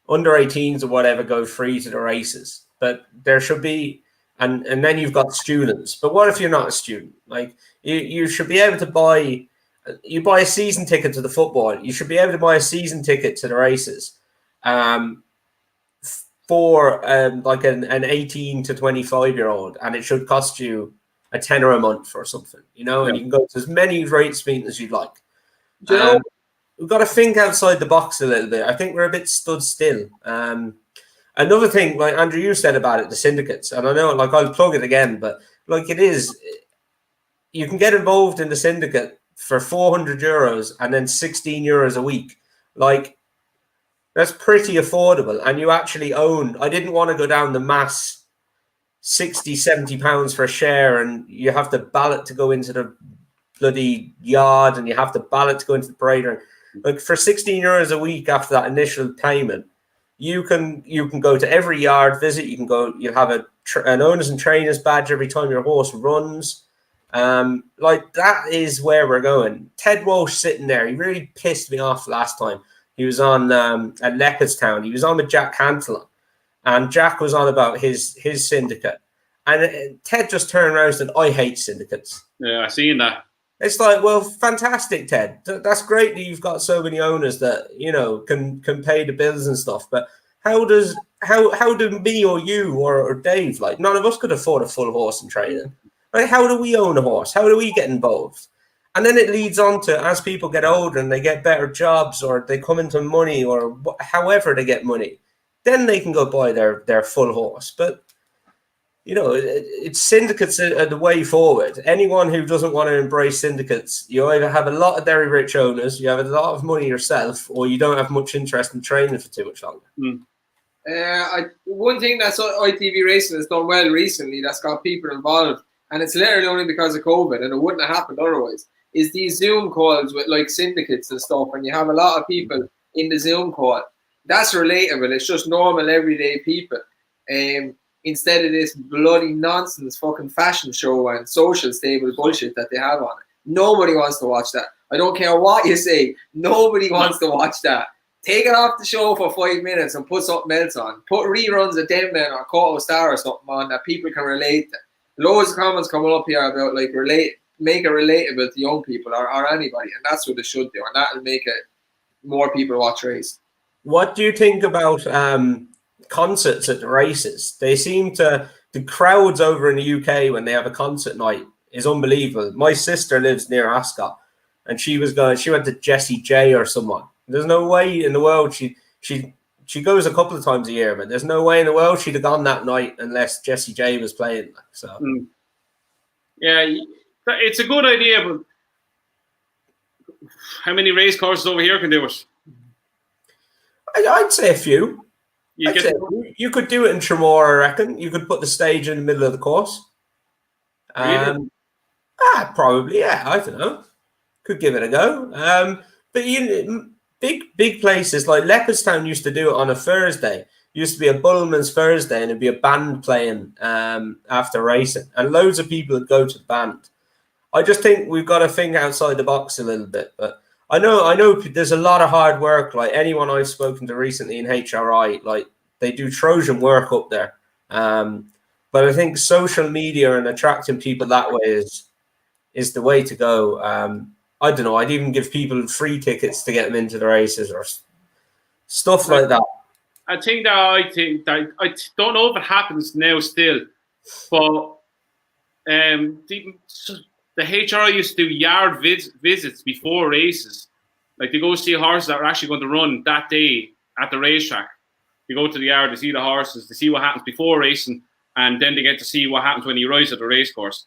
under 18s or whatever go free to the races, but there should be, and then you've got students. But what if you're not a student? Like, you should be able to buy a season ticket to the football. You should be able to buy a season ticket to the races, for like an 18 to 25-year-old, and it should cost you a tenner a month or something, you know, and you can go to as many race meetings as you'd like. Do you know, we've got to think outside the box a little bit. I think we're a bit stood still. Another thing, like Andrew, you said about it, the syndicates, and I know, like, I'll plug it again, but like, it is, you can get involved in the syndicate for €400 and then €16 a week. Like, that's pretty affordable, and you actually own. I didn't want to go down the mass £60-70 for a share, and you have to ballot to go into the bloody yard, and you have to ballot to go into the parade. Like, for €16 a week after that initial payment, you can go to every yard visit. You can go. You have an owners and trainers badge every time your horse runs. Like, that is where we're going. Ted Walsh sitting there, he really pissed me off last time. He was on at Leopardstown. He was on with Jack Cantillon, and Jack was on about his syndicate. And Ted just turned around and said, "I hate syndicates." Yeah, I seen that. It's like, well, fantastic, Ted. That's great that you've got so many owners that, you know, can pay the bills and stuff. But how do me or you or Dave, like, none of us could afford a full horse and training. Like, how do we own a horse? How do we get involved? And then it leads on to, as people get older and they get better jobs, or they come into money, or however they get money, then they can go buy their full horse. But, you know, it's syndicates are the way forward. Anyone who doesn't want to embrace syndicates, you either have a lot of very rich owners, you have a lot of money yourself, or you don't have much interest in training for too much longer. One thing that's ITV Racing has done well recently that's got people involved, and it's literally only because of COVID, and it wouldn't have happened otherwise, is these Zoom calls with, like, syndicates and stuff, and you have a lot of people in the Zoom call. That's relatable. It's just normal, everyday people. Instead of this bloody nonsense fucking fashion show and social stable bullshit that they have on it. Nobody wants to watch that. I don't care what you say. Nobody wants to watch that. Take it off the show for 5 minutes and put something else on. Put reruns of Denman or Koto Star or something on that people can relate to. Loads of comments coming up here about, like, make it relatable to young people or anybody, and that's what they should do, and that'll make it more people watch race. What do you think about concerts at the races? They seem to, the crowds over in the UK when they have a concert night is unbelievable. My sister lives near Ascot, and she went to Jessie J or someone. There's no way in the world she'd she goes a couple of times a year, but there's no way in the world she'd have gone that night unless Jessie J was playing. So yeah, it's a good idea, but how many race courses over here can do it? I'd say a few. You could do it in Tramore, I reckon. You could put the stage in the middle of the course. Really? Probably, yeah. I don't know. Could give it a go. But big places like Leopardstown used to do it on a Thursday. It used to be a Bullman's Thursday, and it'd be a band playing after racing, and loads of people would go to the band. I just think we've got to think outside the box a little bit. But I know there's a lot of hard work. Like anyone I've spoken to recently in HRI, like they do Trojan work up there. But I think social media and attracting people that way is the way to go. I don't know. I'd even give people free tickets to get them into the races or stuff like that. I think that I don't know if it happens now still, but the HRI used to do yard visits before races. Like they go see horses that are actually going to run that day at the racetrack. They go to the yard, they see the horses, they see what happens before racing, and then they get to see what happens when you rise at the race course.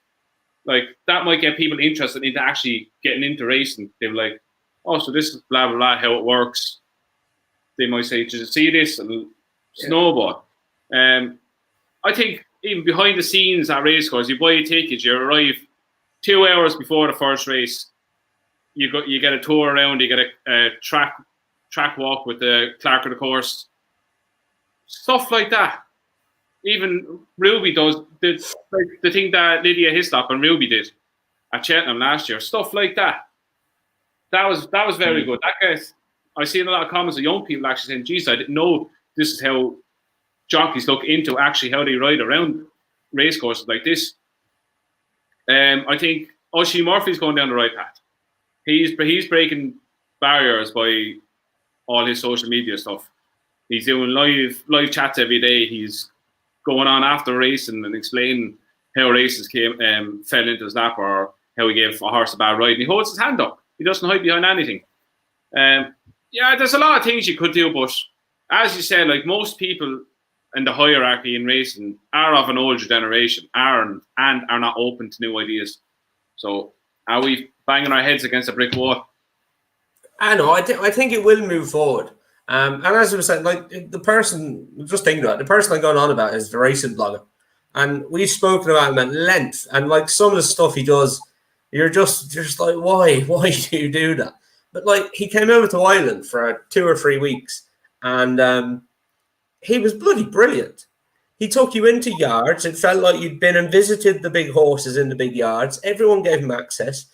Like that might get people interested into actually getting into racing. They're like, oh, so this is blah blah blah how it works. They might say, did you see this? And snowball. I think even behind the scenes at race course, you buy a ticket, you arrive 2 hours before the first race. You get a tour around, you get a track walk with the clerk of the course. Stuff like that. Even Ruby does the thing that Lydia Hislop and Ruby did at Cheltenham last year. Stuff like that. That was very good. That guy's, I've seen a lot of comments of young people actually saying, geez, I didn't know this is how jockeys look into actually how they ride around race courses like this. I think Oisin Murphy's going down the right path. He's breaking barriers by all his social media stuff. He's doing live chats every day. He's going on after racing and explaining how races fell into his lap or how he gave a horse a bad ride. And he holds his hand up. He doesn't hide behind anything. Yeah, there's a lot of things you could do, but as you said, like most people in the hierarchy in racing are of an older generation, and are not open to new ideas. So are we banging our heads against a brick wall? I know. I think it will move forward. And as I was saying, like the person, just thinking about it, the person I'm going on about is the racing blogger, and we've spoken about him at length. And like some of the stuff he does, you're just like, why do you do that? But like he came over to Ireland for 2 or 3 weeks, and he was bloody brilliant. He took you into yards. It felt like you'd been and visited the big horses in the big yards. Everyone gave him access.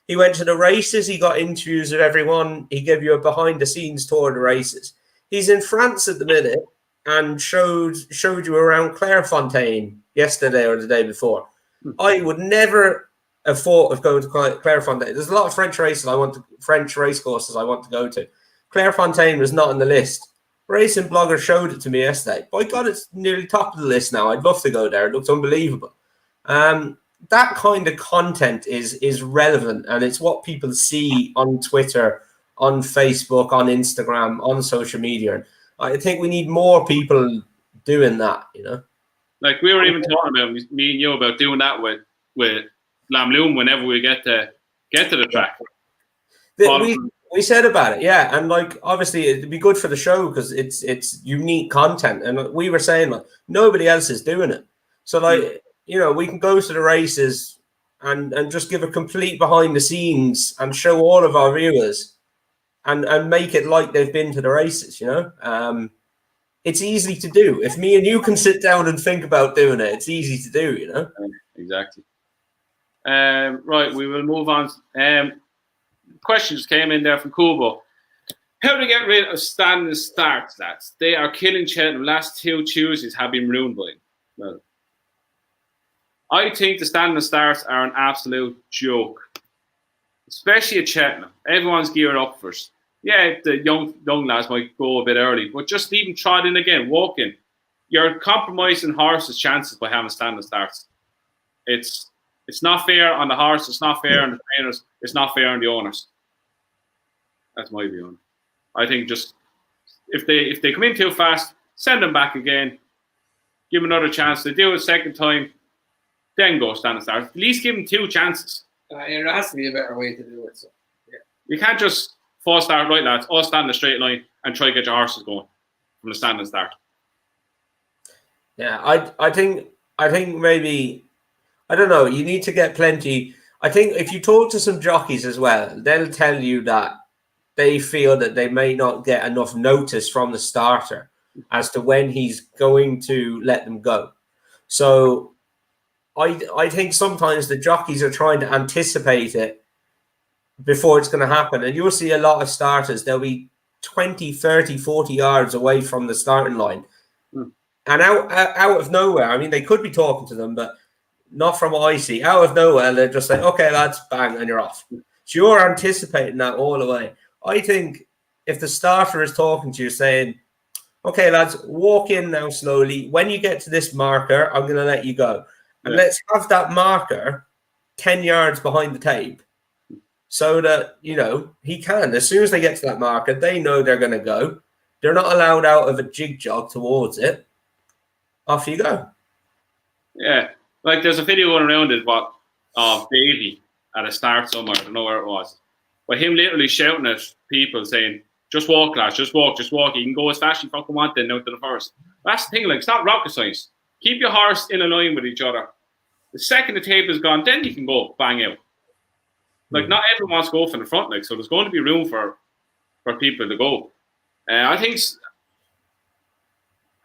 He went to the races. He got interviews with everyone. He gave you a behind-the-scenes tour of the races. He's in France at the minute and showed you around Clairefontaine yesterday or the day before. I would never have thought of going to Clairefontaine. There's a lot of French race courses I want to go to. Clairefontaine was not on the list. Racing blogger showed it to me yesterday. By God, it's nearly top of the list now. I'd love to go there. It looks unbelievable. That kind of content is relevant, and it's what people see on Twitter, on Facebook, on Instagram, on social media. I think we need more people doing that, you know. Like we were even talking about, me and you, about doing that with Lamloom whenever we get to the track. We said about it, yeah, and like obviously it'd be good for the show because it's unique content, and we were saying like nobody else is doing it, so like you know we can go to the races and just give a complete behind the scenes and show all of our viewers and make it like they've been to the races, you know. It's easy to do. If me and you can sit down and think about doing it, it's easy to do, you know. Exactly. Right, we will move on. Questions came in there from Kubo. How to get rid of standing start stats? They are killing Cheltenham. Last 2 Tuesdays have been ruined by them. Well, I think the standing starts are an absolute joke, especially at Cheltenham. Everyone's geared up for it. Yeah, the young lads might go a bit early, but just leave them trot in again, walk in. You're compromising horses' chances by having standing starts. It's not fair on the horse. It's not fair on the trainers. It's not fair on the owners. That's my view on it. I think just if they come in too fast, send them back again. Give them another chance. They do it a second time, then go stand and start. At least give them 2 chances. There has to be a better way to do it. So. You can't just false start, right, lads, all stand in a straight line and try to get your horses going from the stand and start. Yeah, I think maybe, I don't know, you need to get plenty. I think if you talk to some jockeys as well, they'll tell you that they feel that they may not get enough notice from the starter as to when he's going to let them go. So I think sometimes the jockeys are trying to anticipate it before it's going to happen. And you'll see a lot of starters, they'll be 20, 30, 40 yards away from the starting line. And out of nowhere, I mean, they could be talking to them, but not from what I see. Out of nowhere, they're just like, okay, lads, bang, and you're off. So you're anticipating that all the way. I think if the starter is talking to you saying, okay, lads, walk in now slowly. When you get to this marker, I'm going to let you go. And let's have that marker 10 yards behind the tape so that, you know, he can. As soon as they get to that marker, they know they're going to go. They're not allowed out of a jig jog towards it. Off you go. Yeah. Like there's a video going around of Davey at a start somewhere. I don't know where it was. But him literally shouting at people saying, just walk, lads, just walk. You can go as fast as you fucking want then out to the first. That's the thing, like, it's not rocket science. Keep your horse in a line with each other. The second the tape is gone, then you can go bang out. Like, not everyone wants to go from the front, like, so there's going to be room for people to go. I think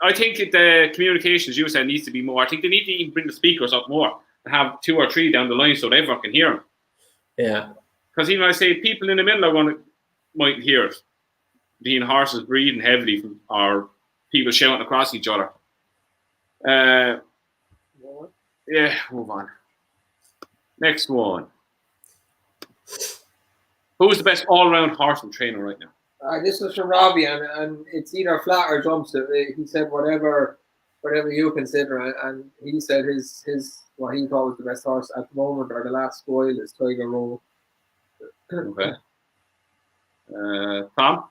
the communication, as you said, needs to be more. I think they need to even bring the speakers up more and have 2 or 3 down the line so that everyone can hear them. Yeah. Because even I say people in the middle might hear it. Being horses breathing heavily or people shouting across each other. Yeah, move on. Next one. Who's the best all-round horseman trainer right now? This was from Robbie, and it's either flat or jumps. He said whatever you consider, and he said his what he thought was the best horse at the moment or the last spoil is Tiger Moth. Okay. Tom?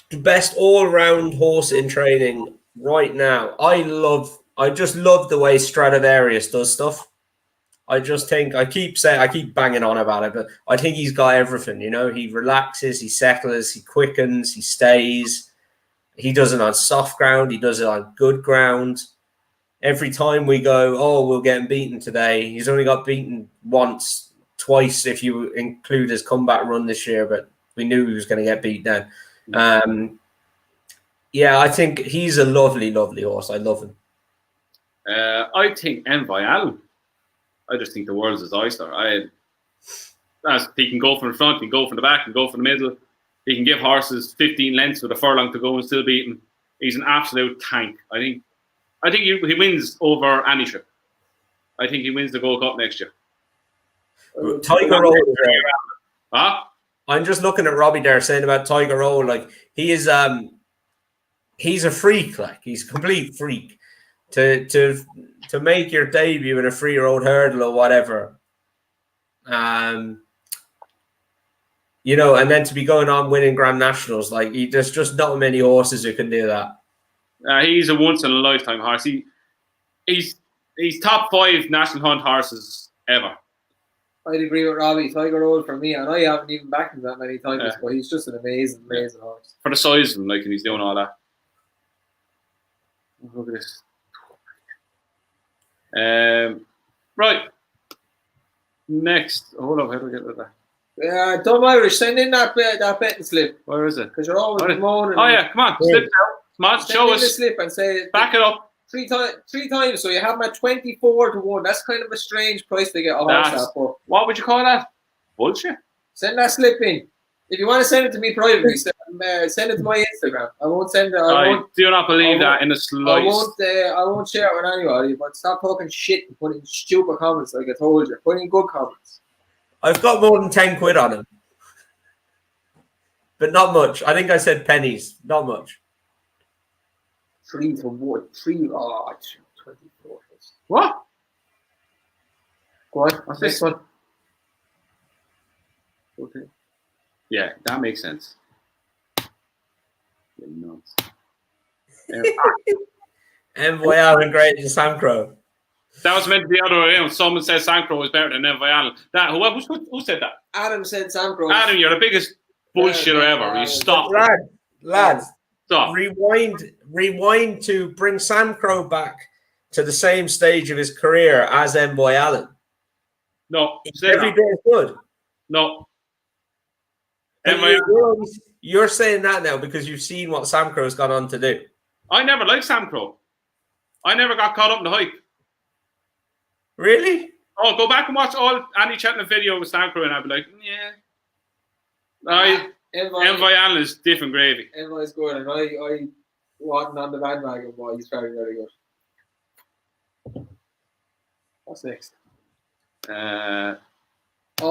The best all-round horse in training right now. I just love the way Stradivarius does stuff. I just think I keep banging on about it, but I think he's got everything. You know, he relaxes, he settles, he quickens, he stays. He does it on soft ground. He does it on good ground. Every time we go, oh, we'll get him beaten today. He's only got beaten once, twice if you include his comeback run this year, but we knew he was going to get beat then. Yeah, I think he's a lovely, lovely horse. I love him. I think Envoy Allen. I just think the world's his oyster. He can go from the front, he can go from the back, he can go from the middle. He can give horses 15 lengths with a furlong to go and still beat him. He's an absolute tank. I think he wins over any trip. I think he wins the Gold Cup next year. Tiger Roll. Huh? I'm just looking at Robbie there saying about Tiger Roll. Like he's a freak. Like he's a complete freak. To make your debut in a 3-year-old hurdle or whatever, you know, and then to be going on winning Grand Nationals, like there's just not many horses who can do that. He's a once in a lifetime horse. He's top 5 National Hunt horses ever. I'd agree with Robbie. Tiger Roll for me, and I haven't even backed him that many times, but he's just an amazing horse. For the size of him, like, and he's doing all that. Look at this. Right. Next. Hold on, how do we get rid of that? Tom Irish, send in that betting slip. Where is it? Because you're always moaning. Oh yeah, come on, slip it out. Come on, show us. The slip and say back it up. Three times, so you have them at 24-1. That's kind of a strange price to get a horse at. But what would you call that? Bullshit. Send that slip in. If you want to send it to me privately, send it to my Instagram. I won't send it. I do not believe that in the slightest. I won't share it with anybody. But stop talking shit and putting stupid comments like I told you. Put in good comments. I've got more than 10 quid on him, but not much. I think I said pennies. Not much. 3-1. 24. What? Go on. What's this one? Okay. Yeah, that makes sense. Nuts. Envoy Allen greater than Sam Crow. That was meant to be the other way around. Someone said Sancro was better than Envoy Allen. That who said that? Adam said Sam Crow. Adam, you're the biggest bullshitter ever. You stop. Lads, Stop. rewind to bring Sam Crow back to the same stage of his career as Envoy Allen. No. Every bit is good. No. You're saying that now because you've seen what Sam Crow's gone on to do. I never liked Sam Crow. I never got caught up in the hype. Really? Oh, go back and watch all Andy Chetna video with Sam Crow and I'd be like, yeah. Envoy Allen is different gravy. Envoy's good, and I wasn't on the bandwagon, but he's very, very good. What's next? Oh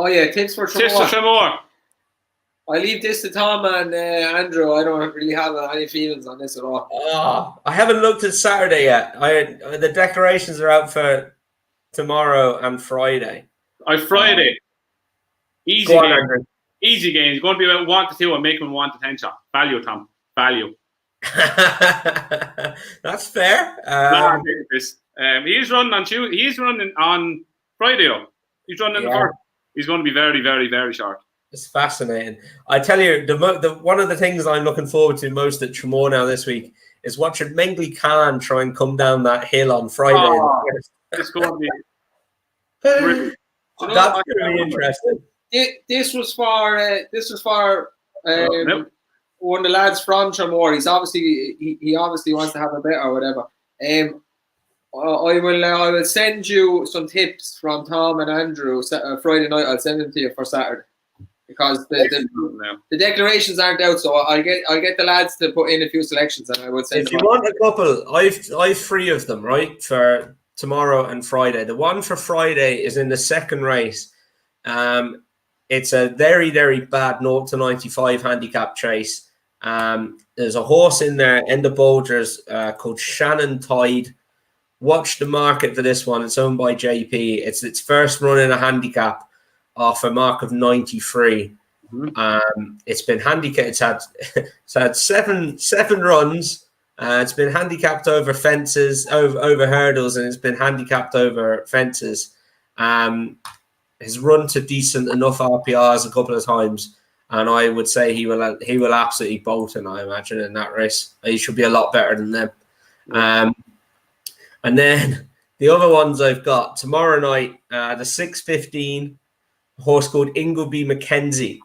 yeah, tips for Tramore. I leave this to Tom and Andrew. I don't really have any feelings on this at all. Oh, I haven't looked at Saturday yet. The declarations are out for tomorrow and Friday. Friday. Easy game. Easy game. It's going to be about 1 to 2 and make them 1 to 10 shot. Value, Tom. Value. That's fair. He's running on Tuesday. He's running on Friday. Though. He's running in the first. He's going to be very, very, very sharp. It's fascinating. I tell you, the one of the things I'm looking forward to most at Tramore now this week is watching Mengli Khan try and come down that hill on Friday. Oh, it's going to be. That's going to be interesting. This was for one of the lads from Tramore. He's obviously he obviously wants to have a bet or whatever. I will send you some tips from Tom and Andrew Friday night. I'll send them to you for Saturday because the declarations aren't out, so I'll get the lads to put in a few selections and I would send. If you want a couple, I've 3 of them right for tomorrow and Friday. The one for Friday is in the second race. It's a very, very bad 0 to 95 handicap chase. There's a horse in there in the Bulgars called Shannon Tide. Watch the market for this one. It's owned by JP. It's its first run in a handicap off a mark of 93. It's been handicapped. It's had seven runs. It's been handicapped over fences, over hurdles, and it's been handicapped over fences. Has run to decent enough RPRs a couple of times, and I would say he will absolutely bolt in, I imagine, in that race. He should be a lot better than them. And then the other ones I've got tomorrow night, the 6:15 horse called Ingleby Mackenzie.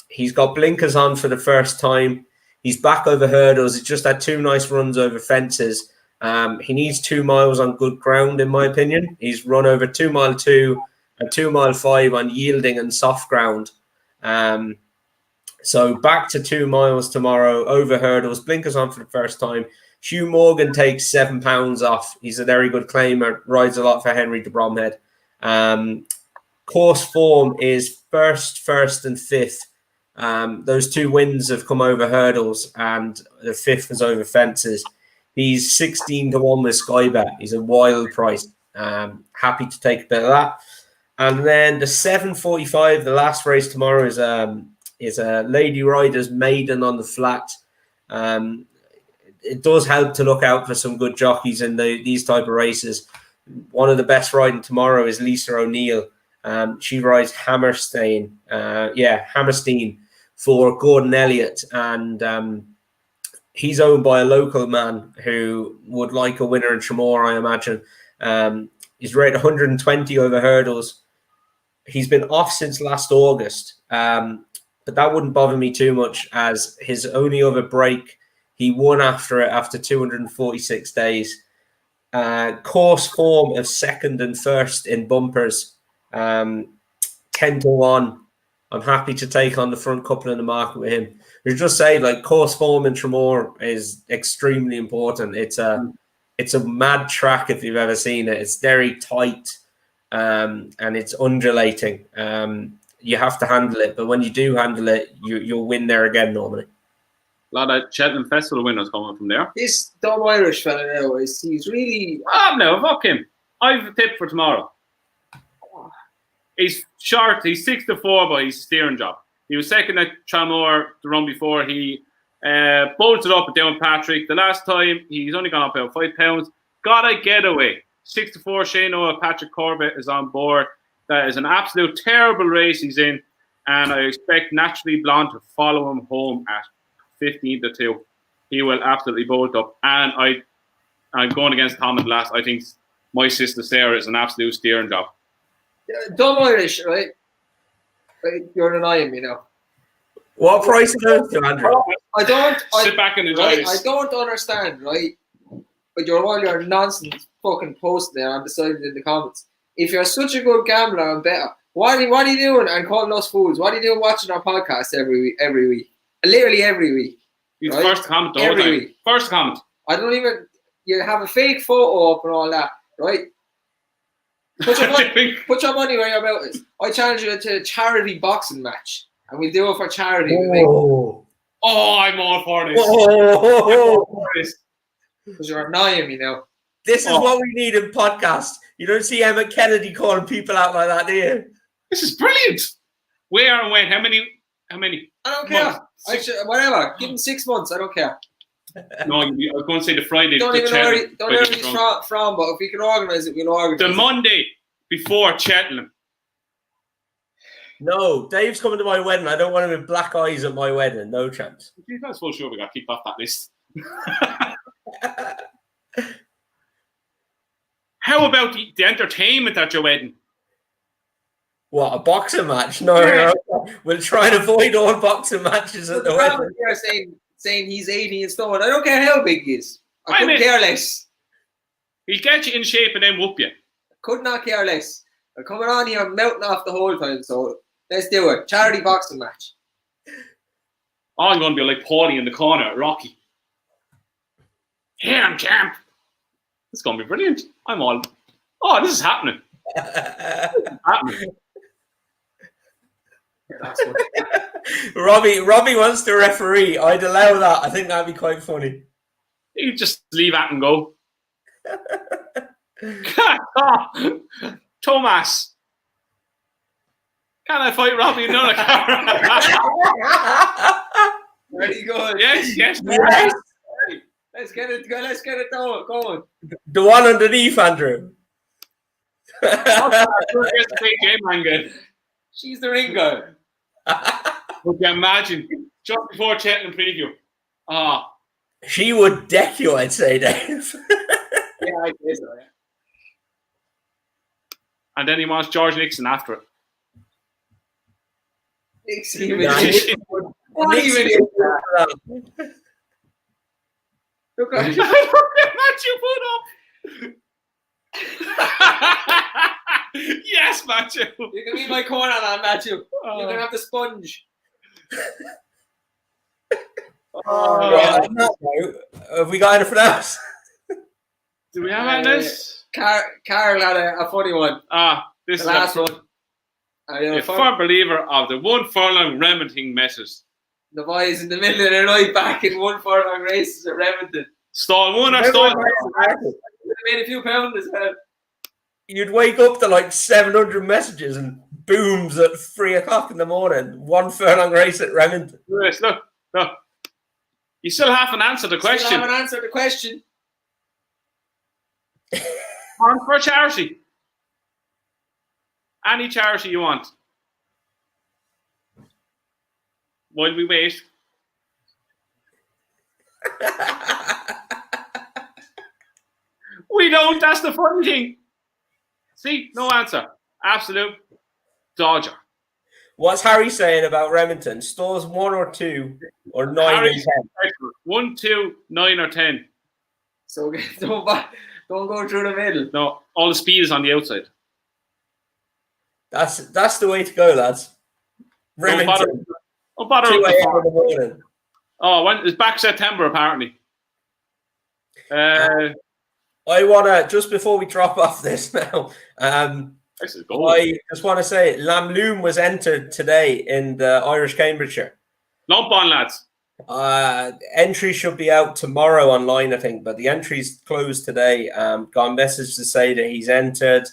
He's got blinkers on for the first time. He's back over hurdles. He's just had 2 nice runs over fences. He needs 2 miles on good ground, in my opinion. He's run over 2 mile 2 and 2 mile 5 on yielding and soft ground. So back to 2 miles tomorrow over hurdles, blinkers on for the first time. Hugh Morgan takes £7 off. He's a very good claimer, rides a lot for Henry de Bromhead. Course form is first, and 5th. Those 2 wins have come over hurdles, and the 5th was over fences. He's 16 to 1 with Skybet. He's a wild price. Happy to take a bit of that. And then the 7:45, the last race tomorrow is a Lady Riders maiden on the flat. It does help to look out for some good jockeys in these type of races. One of the best riding tomorrow is Lisa O'Neill. She rides Hammerstein for Gordon Elliott, and he's owned by a local man who would like a winner in Tramore, I imagine. He's rated 120 over hurdles. He's been off since last August, but that wouldn't bother me too much, as his only other break, he won after 246 days. Course form of 2nd and 1st in bumpers, 10 to 1. I'm happy to take on the front couple in the market with him. We just say, like, course form in Tramore is extremely important. It's a mad track if you've ever seen it. It's very tight, and it's undulating. You have to handle it, but when you do handle it, you'll win there again normally. A lot of Cheltenham Festival winners coming from there. This dumb Irish fella now, he's really... no, fuck him. I have a tip for tomorrow. He's short. He's 6 to 4, but he's steering job. He was second at Tramore the run before. He Bolted up with Down Patrick. The last time, he's only gone up about £5. Got a getaway. 6-4 Shane Noah, Patrick Corbett is on board. That is an absolute terrible race he's in. And I expect Naturally Blonde to follow him home at 15-2. He will absolutely bolt up. And I'm going against Tom and Lass. I think my sister Sarah is an absolute steering job. Dumb Irish, right? You're denying me now. What price is those two, Andrew? Sit back and enjoy right, this. I don't understand, right? But all your nonsense fucking post there on the side in the comments. If you're such a good gambler and better, what are you doing and calling us fools? What are you doing watching our podcast every week? Literally every week. He's right? first comment all every time. week. First comment. I don't even. You have a fake photo up and all that, right? Put your money where your mouth is. I challenge you to a charity boxing match, and we'll do it for charity. Oh, I'm all for this. Because you're annoying me now. This is what we need in podcasts. You don't see Emma Kennedy calling people out like that, do you? This is brilliant. Where and when? How many? I don't care. Whatever. Give him 6 months. I don't care. No, I was going to say the Friday. Don't even know he's from, but if we can organise it, we'll organise it. The Monday before Cheltenham. No, Dave's coming to my wedding. I don't want him with black eyes at my wedding. No chance. I'm so sure we got to keep off that list. How about the entertainment at your wedding? What, a boxing match? No. We'll try and avoid all boxing matches at the wedding. You're saying he's 80 and stone. I don't care how big he is. I couldn't care less. He'll get you in shape and then whoop you. Could not care less. I'm coming on here melting off the whole time, so let's do it. Charity boxing match. I'm going to be like Paulie in the corner at Rocky. Here I'm champ. It's going to be brilliant. I'm all, this is happening. Robbie wants to referee. I'd allow that. I think that'd be quite funny. You just leave that and go. Thomas, can I fight Robbie in another car? Very good. Yes. Let's get it going. The one underneath, Andrew. She's the ring girl. Would you imagine? Just before Cheltenham preview. She would deck you, I'd say, Dave. Yeah, I guess so, yeah. And then he wants George Nixon after it. Look at Matthew put up. Yes, Matthew. You can leave my corner on Matthew. You can have the sponge. Have we got anything else? Do we have anything else? Carl had a funny one. This the is last one. A firm believer of the one furlong Remington method. The boys in the middle of the night back in one furlong races at Remington. Stall one or stall two? Made a few pounds as well. You'd wake up to like 700 messages and booms at 3 o'clock in the morning. One furlong race at Remington. Yes, look. You still haven't answered the question. Still haven't answered the question. On for a charity. Any charity you want. While we wait. We don't. That's the funny thing. See, no answer. Absolute dodger. What's Harry saying about Remington? Stalls 1 or 2 or 9 and 10? 1, 2, 9 or 10. So don't go through the middle. No, all the speed is on the outside. That's the way to go, lads. Remington. Don't bother 2 a.m. in the morning. It's back September apparently. I want to, just before we drop off this now, I just want to say Lamloom was entered today in the Irish Cambridgeshire. Lump on, lads. Entry should be out tomorrow online, I think, but the entry's closed today. Got a message to say that he's entered.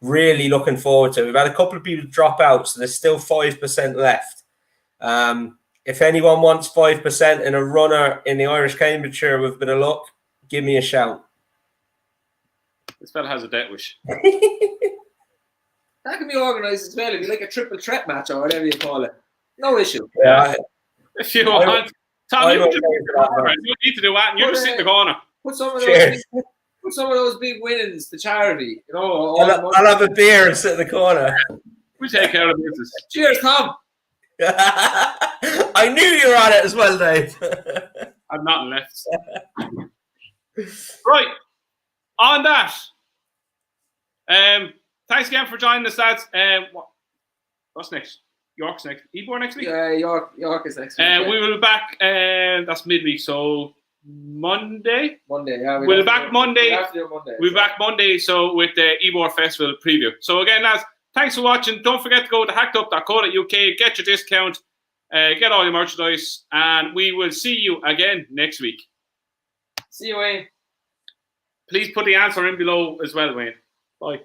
Really looking forward to it. We've had a couple of people drop out, so there's still 5% left. if anyone wants 5% in a runner in the Irish Cambridgeshire with a bit of luck, give me a shout. This fella has a debt wish. That can be organised as well. It'd be like a triple threat match or whatever you call it. No issue. Yeah, If you want. Tom, you don't need to do that. You just sit in the corner. Put some of those big winnings to charity. You know, I'll have a beer and sit in the corner. We take care of business. Cheers, Tom. I knew you were on it as well, Dave. I've nothing left. Right. On that. Thanks again for joining us, lads. What's next? York's next. Ebor next week? Yeah, York is next week. We will be back. That's midweek, so Monday. Monday, yeah. We'll be back Monday. We'll be back Monday, so with the Ebor Festival preview. So again, lads, thanks for watching. Don't forget to go to hackedup.co.uk, get your discount, get all your merchandise, and we will see you again next week. See you, Wayne. Please put the answer in below as well, Wayne. Bye.